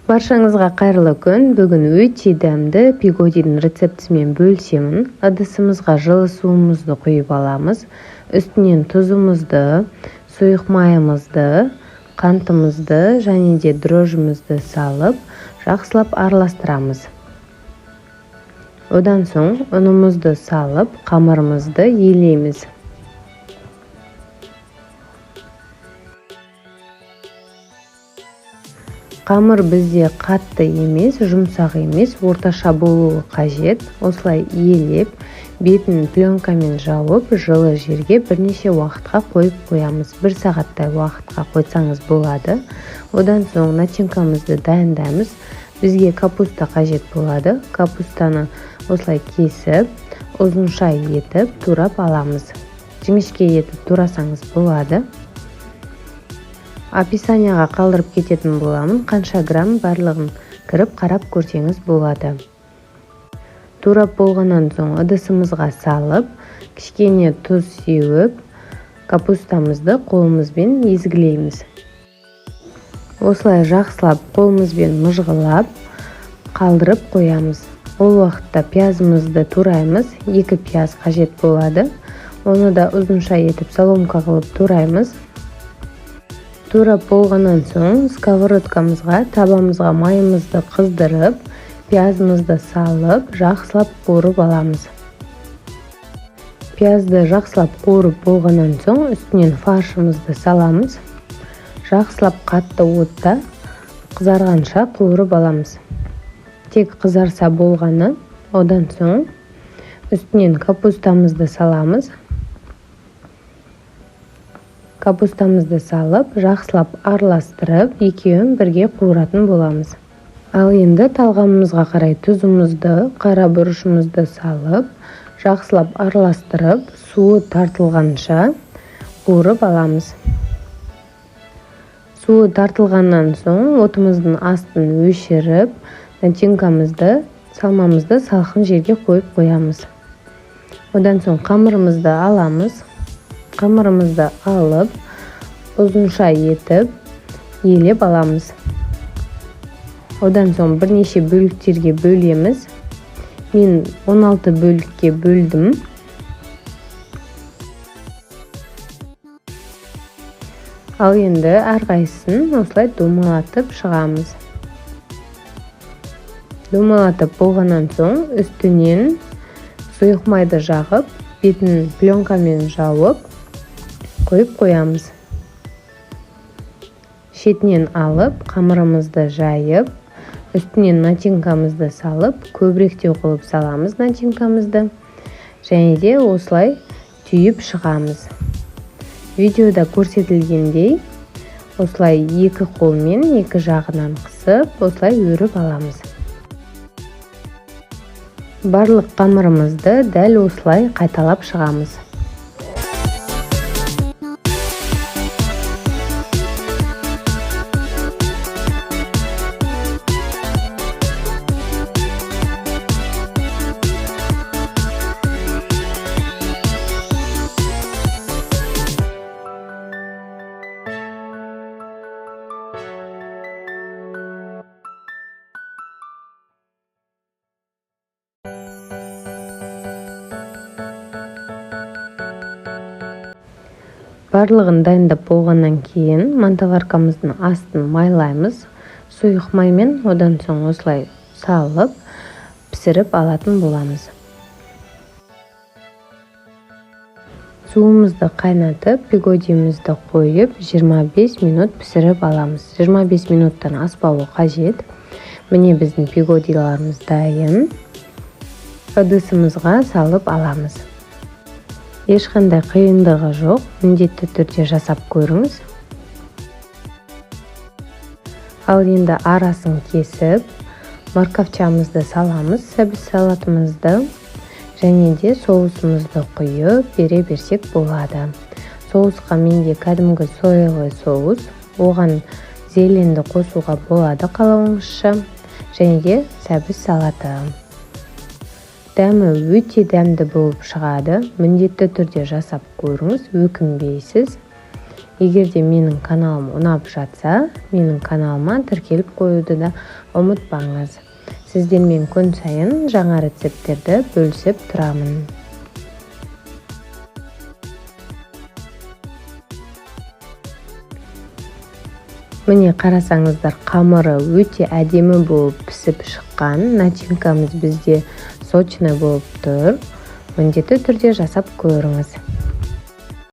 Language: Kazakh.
Баршаңызға қайырлы күн. Бүгін өте дәмді пигодидің рецептісімен бөлісемін. Ыдысымызға жылы суымызды құйып аламыз. Үстінен тұзымызды, сұйық майымызды, қантымызды және де дрожжымызды салып, жақсылап араластырамыз. Одан соң ұнымызды салып, қамырымызды елейміз. Қамыр бізде қатты емес, жұмсақ емес, орташа болуы қажет. Осылай елеп, бетін пленкамен жауып, жылы жерге бірнеше уақытқа қойып қоямыз. 1 сағаттай уақытқа қойсаңыз болады. Одан соң начинкамызды дайындаймыз. Бізге капуста қажет болады. Капустаны осылай кесіп, ұзынша етіп, турап аламыз. Жіңішке етіп турасаңыз болады. Описанияға қалдырып кететін боламын. Қанша грамм барлығын кіріп қарап көрсеңіз болады. Турап болғаннан соң ыдысымызға салып, кішкене тұз сеуіп, капустамызды қолымызбен езгілейміз. Осылай жақсылап қолымызбен мұжғылап, қалдырып қоямыз. Ол уақытта пиязымызды тураймыз. 2 пияз қажет болады. Оны да ұзынша етіп соломка қылып тураймыз. Турап болғаннан соң сковородкамызға, табамызға майымызды қыздырып, пиязымызды салып, жақсылап қуырып аламыз. Пиязды жақсылап қуырып болғаннан соң үстінен фаршымызды саламыз. Жақсылап қатты отта қызарғанша қуырып аламыз. Тек қызарса болғаны. Одан соң үстінен капустамызды саламыз. Капустамызды салып, жақсылап араластырып, екеуін бірге қуыратын боламыз. Ал енді талғамымызға қарай тұзымызды, қара бұрышымызды салып, жақсылап араластырып, суы тартылғанша қуырып аламыз. Суы тартылғаннан соң отымыздың астын өшіріп, начинкамызды, салмамызды салқын жерге қойып қоямыз. Одан соң қамырымызды аламыз. Қамырымызды алып, ұзынша етіп, елеп аламыз. Одан соң бірнеше бөліктерге бөлеміз. Мен 16 бөлікке бөлдім. Ал енді әрқайсысын осылай домалатып шығамыз. Домалатып болғаннан соң үстінен сұйық майды жағып, бетін пленкамен жауып, қойып қоямыз. Шетінен алып, қамырымызды жайып, үстінен начинкамызды салып, көбіректеу қылып саламыз начинкамызды. Және де осылай түйіп шығамыз. Видеода көрсетілгендей, осылай 2 қолмен 2 жағынан қысып, осылай өріп аламыз. Барлық қамырымызды дәл осылай қайталап шығамыз. Барлығын дайындап болғаннан кейін мантоваркамыздың астын майлаймыз. Сұйық маймен, одан соң осылай салып, пісіріп алатын боламыз. Суымызды қайнатып, пигодиімізді қойып, 25 минут пісіріп аламыз. 25 минуттан аспауы қажет. Міне біздің пигодиларымыз дайын. Ыдысымызға салып аламыз. Ешқандай қиындығы жоқ, міндетті түрде жасап көріңіз. Ал енді арасын кесіп, морковчамызды саламыз, сәбіз салатымызды, және де соусымызды құйып бере берсек болады. Соусқа менде кәдімгі соевый соус, оған зеленді қосуға болады қалауыңызша, және де сәбіз салаты. Дәмі өте дәмді болып шығады. Міндетті түрде жасап көріңіз, өкінбейсіз. Егер де менің каналым ұнап жатса, менің каналыма тіркеліп қоюды да ұмытпаңыз. Сіздермен күн сайын жаңа рецепттерді бөлісіп тұрамын. Міне қарасаңыздар, қамыры өте әдемі болып пісіп шыққан. Начинкамыз бізде сочный болып тұр. Міндетті түрде жасап көріңіз.